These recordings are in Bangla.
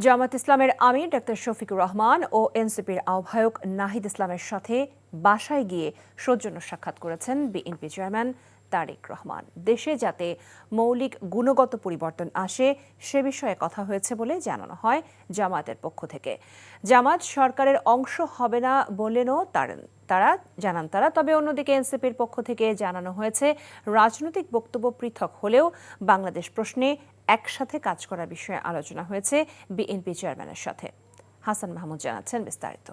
জামায়াত ইসলামের আমির ডাক্তার শফিকুর রহমান ও এনসিপির আহ্বায়ক নাহিদ ইসলামের সাথে বাসায় গিয়ে সৌজন্য সাক্ষাৎ করেছেন বিএনপি চেয়ারম্যান তারেক রহমান। দেশে যাতে মৌলিক গুণগত পরিবর্তন আসে সে বিষয়ে কথা হয়েছে বলে জানানো হয় জামায়াতের পক্ষ থেকে। জামায়াত সরকারের অংশ হবে না বলেনও তারা তবে অন্যদিকে এনসিপির পক্ষ থেকে জানানো হয়েছে রাজনৈতিক বক্তব্য পৃথক হলেও বাংলাদেশ প্রশ্নে একসাথে কাজ করার বিষয়ে আলোচনা হয়েছে বিএনপি চেয়ারম্যানের সাথে। হাসান মাহমুদ জানাচ্ছেন বিস্তারিত।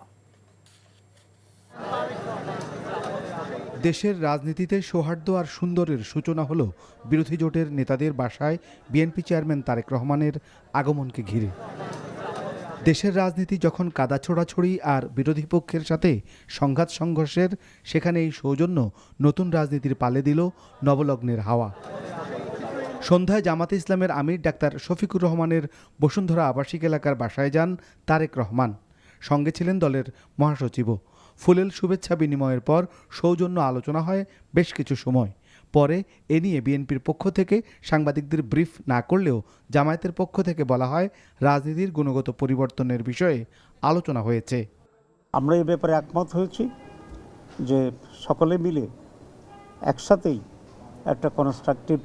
দেশের রাজনীতিতে সৌহার্দ্য আর সুন্দরের সূচনা হলো বিরোধী জোটের নেতাদের বাসায় বিএনপি চেয়ারম্যান তারেক রহমানের আগমনকে ঘিরে। দেশের রাজনীতি যখন কাদা ছোড়াছড়ি আর বিরোধী পক্ষের সাথে সংঘাত সংঘর্ষের, সেখানে এই সৌজন্য নতুন রাজনীতির পালে দিল নবলগ্নের হাওয়া। সন্ধ্যায় জামাতে ইসলামের আমির ডাক্তার শফিকুর রহমানের বসুন্ধরা আবাসিক এলাকার বাসায় যান তারেক রহমান। সঙ্গে ছিলেন দলের মহাসচিবও। ফুলেল শুভেচ্ছা বিনিময়ের পর সৌজন্য আলোচনা হয় বেশ কিছু সময়। পরে এ নিয়ে বিএনপির পক্ষ থেকে সাংবাদিকদের ব্রিফ না করলেও জামায়াতের পক্ষ থেকে বলা হয় রাজনীতির গুণগত পরিবর্তনের বিষয়ে আলোচনা হয়েছে। আমরা এই ব্যাপারে একমত হয়েছি যে সকলে মিলে একসাথেই একটা কনস্ট্রাকটিভ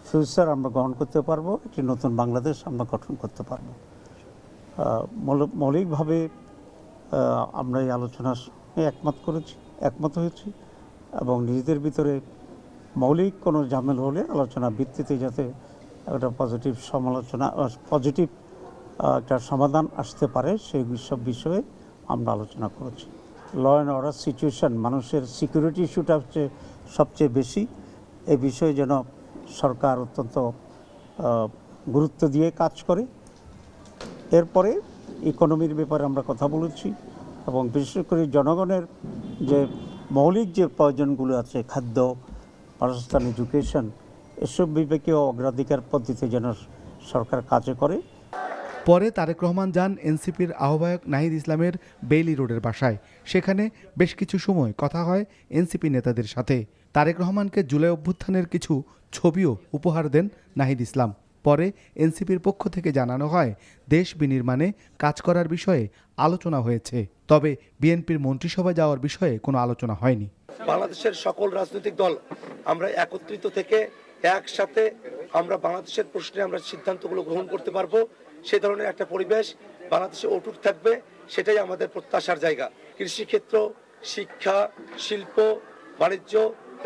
ফিউচার আমরা গ্রহণ করতে পারবো, একটি নতুন বাংলাদেশ আমরা গঠন করতে পারবো। মৌলিকভাবে আমরা এই আলোচনার একমত হয়েছি এবং নিজেদের ভিতরে মৌলিক কোনো ঝামেলা হলে আলোচনা ভিত্তিতে যাতে একটা পজিটিভ একটা সমাধান আসতে পারে সেই সব বিষয়ে আমরা আলোচনা করেছি। ল অ্যান্ড অর্ডার সিচুয়েশন, মানুষের সিকিউরিটি ইস্যুটা হচ্ছে সবচেয়ে বেশি। এই বিষয়ে যেন সরকার অত্যন্ত গুরুত্ব দিয়ে কাজ করে। এরপরে ইকোনমির ব্যাপারে আমরা কথা বলেছি এবং বিশেষ করে জনগণের যে মৌলিক যে প্রয়োজনগুলো আছে, খাদ্য, বাসস্থান, এডুকেশন, এসব বিবেকীয় অগ্রাধিকার পদ্ধতিতে যেন সরকার কাজে করে। পরে তারেক রহমান যান এনসিপির আহ্বায়ক নাহিদ ইসলামের বেইলি রোডের বাসায়। সেখানে বেশ কিছু সময় কথা হয় এনসিপি নেতাদের সাথে। তারেক রহমানকে জুলাই অভ্যুত্থানের কিছু ছবিও উপহার দেন নাহিদ ইসলাম। পরে এনসিপির পক্ষ থেকে জানানো হয় দেশ বিনির্মাণে কাজ করার বিষয়ে আলোচনা হয়েছে, তবে বিএনপির মন্ত্রিসভায় যাওয়ার বিষয়ে কোনো আলোচনা হয়নি। বাংলাদেশের সকল রাজনৈতিক দল আমরা একত্রিত থেকে একসাথে আমরা বাংলাদেশের প্রশ্নে আমরা সিদ্ধান্তগুলো গ্রহণ করতে পারবো। সেই ধরনের একটা পরিবেশ বাংলাদেশে অটুট থাকবে, সেটাই আমাদের প্রত্যাশার জায়গা। কৃষিক্ষেত্র, শিক্ষা, শিল্প, বাণিজ্য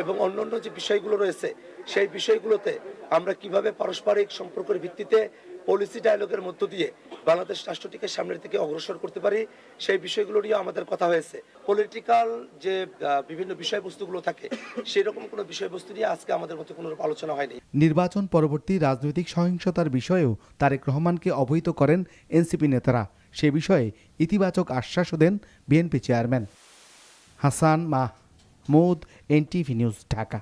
এবং অন্যান্য যে বিষয়গুলো রয়েছে সেই বিষয়গুলোতে আমরা কিভাবে পারস্পরিক সম্পর্কের ভিত্তিতে পলিসি ডায়ালগের মধ্য দিয়ে বাংলাদেশ রাষ্ট্রটিকে সামনের দিকে অগ্রসর করতে পারি, সেই বিষয়গুলো নিয়ে আমাদের কথা হয়েছে। পলিটিক্যাল যে বিভিন্ন বিষয়বস্তুগুলো থাকে সেই রকম কোনো বিষয়বস্তু নিয়ে আজকে আমাদের মধ্যে কোনো আলোচনা হয়নি। নির্বাচন পরবর্তী রাজনৈতিক সহিংসতার বিষয়েও তারেক রহমানকে অবহিত করেন এনসিপি নেতারা। সে বিষয়ে ইতিবাচক আশ্বাসও দেন BNP chairman. Hasan Mahmud, NTV news, Dhaka.